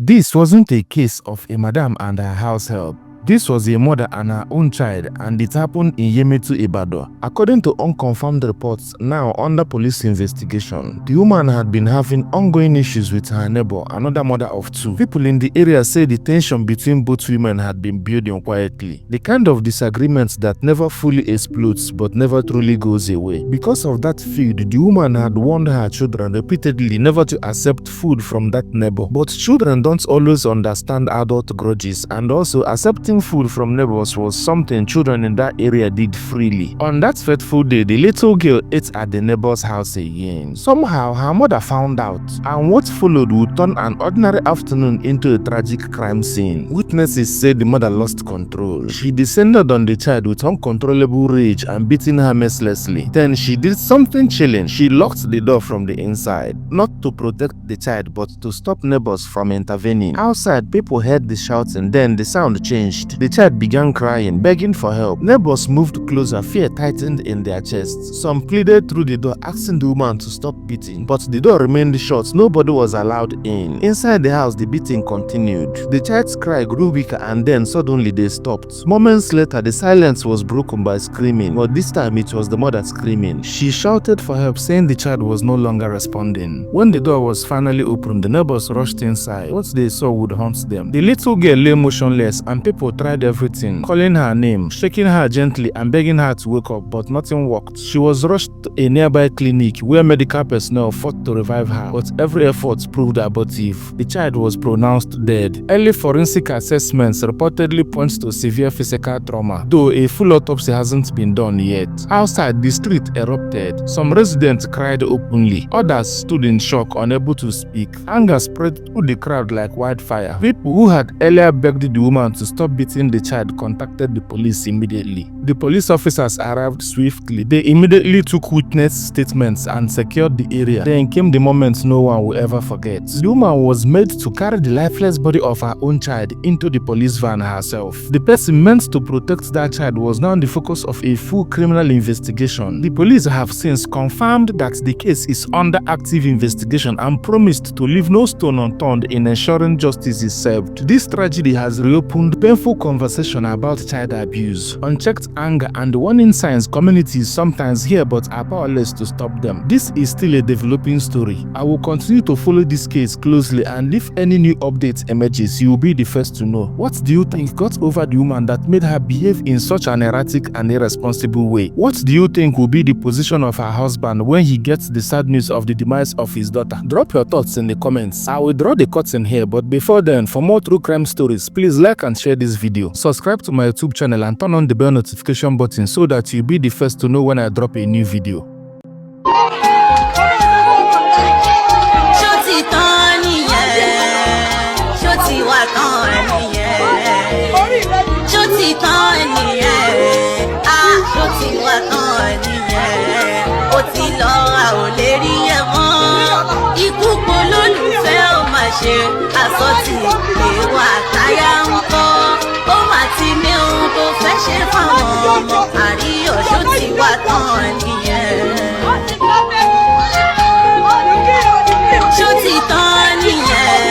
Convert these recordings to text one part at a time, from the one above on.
This wasn't a case of a madam and her house help. This was a mother and her own child, and it happened in Yemetu Ibadan. According to unconfirmed reports now under police investigation, the woman had been having ongoing issues with her neighbor, another mother of two. People in the area say the tension between both women had been building quietly. The kind of disagreements that never fully explodes but never truly goes away. Because of that feud, the woman had warned her children repeatedly never to accept food from that neighbor. But children don't always understand adult grudges, and also accepting food from neighbors was something children in that area did freely. On that fateful day, the little girl ate at the neighbor's house again. Somehow, her mother found out, and what followed would turn an ordinary afternoon into a tragic crime scene. Witnesses said the mother lost control. She descended on the child with uncontrollable rage and beating her mercilessly. Then she did something chilling. She locked the door from the inside, not to protect the child but to stop neighbors from intervening. Outside, people heard the shouting, then the sound changed. The child began crying, begging for help. Neighbors moved closer, fear tightened in their chests. Some pleaded through the door, asking the woman to stop beating, but the door remained shut. Nobody was allowed in. Inside the house, the beating continued. The child's cry grew weaker, and then suddenly they stopped. Moments later, the silence was broken by screaming, but this time it was the mother screaming. She shouted for help, saying the child was no longer responding. When the door was finally opened, the neighbors rushed inside. What they saw would haunt them. The little girl lay motionless, and people tried everything, calling her name, shaking her gently and begging her to wake up, but nothing worked. She was rushed to a nearby clinic where medical personnel fought to revive her, but every effort proved abortive. The child was pronounced dead. Early forensic assessments reportedly point to severe physical trauma, though a full autopsy hasn't been done yet. Outside, the street erupted. Some residents cried openly. Others stood in shock, unable to speak. Anger spread through the crowd like wildfire. People who had earlier begged the woman to stop beating the child contacted the police immediately. The police officers arrived swiftly. They immediately took witness statements and secured the area. Then came the moment no one will ever forget. The woman was made to carry the lifeless body of her own child into the police van herself. The person meant to protect that child was now the focus of a full criminal investigation. The police have since confirmed that the case is under active investigation and promised to leave no stone unturned in ensuring justice is served. This tragedy has reopened painful conversation about child abuse, unchecked anger, and warning signs communities sometimes hear but are powerless to stop them. This is still a developing story. I will continue to follow this case closely, and if any new updates emerges, you will be the first to know. What do you think got over the woman that made her behave in such an erratic and irresponsible way? What do you think will be the position of her husband when he gets the sad news of the demise of his daughter? Drop your thoughts in the comments. I will draw the curtain here, but before then, for more true crime stories, please like and share this video. Subscribe to my YouTube channel and turn on the bell notification button so that you'll be the first to know when I drop a new video. Àsọtì èèwọ̀ àtayá ń kọ́ ó mà ti ní ohun tó fẹ́ ṣe fáwọn ọmọ àríyànjó ti wá tán nìyẹn. Ṣó ti tán nìyẹn,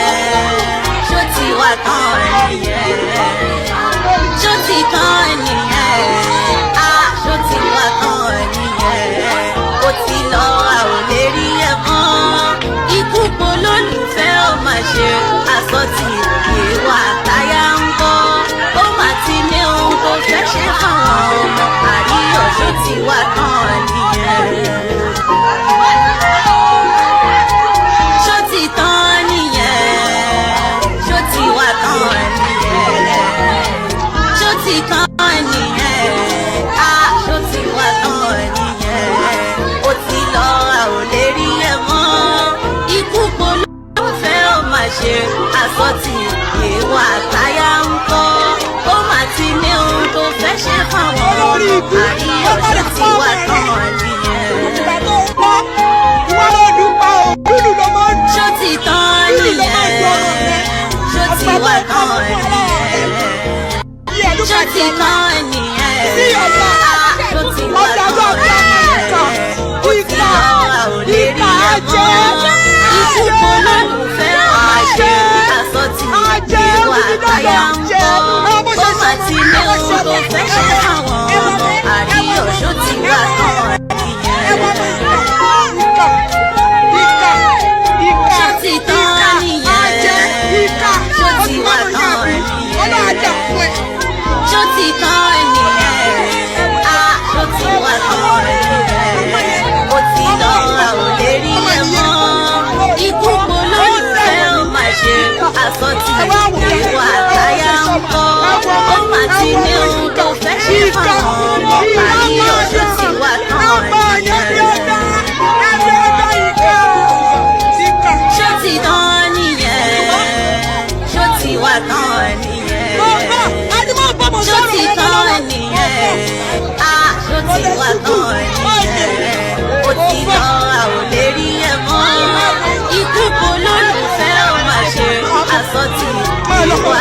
ṣó ti wá tán nìyẹn, ṣó ti tán nìyẹn, ṣó ti wá tán nìyẹn. Ó ti lọ a ò lè rí ẹ mọ́, ikú polólùfẹ́ ó mà ṣe. Àsọtì èèwọ̀ àtayá ń kọ́ ó mà ti ní ohun tó fẹ́ ṣe fáwọn ọmọ àríyànjó ti wá tán nìyẹn. Ṣó ti tán nìyẹn, ṣó ti wá tán nìyẹn, ṣó ti tán nìyẹn, ṣó ti wá tán nìyẹn. Ó ti lọ a ò lè rí ẹ mọ́, ikú polówó ó mà ṣe. Àsọtì èèwọ̀ àtayá ń kọ́ ó mà ti ní ohun tó fẹ́ ṣe fáwọn ọmọ àríyànjó ti wá tán nìyẹn. Ṣó ti tán nìyẹn, ṣó ti wá tán nìyẹn, ṣó ti tán nìyẹn, ṣó ti wá tán nìyẹn. Ó ti lọ a ò lè rí ẹ mọ́, ikú polólùfẹ́ ó mà ṣe. Àsọtì àtayá ń bọ̀ ó mà ti ní ohun tó fẹ́ ṣe fáwọn ọmọ àríyọ̀ ṣó ti wà tán nìyẹn. Ṣó ti tán nìyẹn. Ṣó ti wà tán nìyẹn. Ṣó ti tán nìyẹn. Ṣó ti wà tán nìyẹn. Ó ti lọ a ò lè rí ẹ mọ́. Ikú polólùfẹ́ ó mà ṣe àsọtì ìwà àtayá ń bọ̀. Ó mà ti ní ohun tó fẹ́ ṣe fáwọn ọmọ àríyọ̀ ṣó ti wà tán nìyẹn. Ṣó ti tán nìyẹn. Ṣó ti wà tán nìyẹn. Ṣó ti tán nìyẹn. Ṣó ti wà tán nìyẹn. Ó ti lọ a ò lè rí ẹ mọ́. Ikú polólùfẹ́ ó mà ṣe àsọtì ìwà.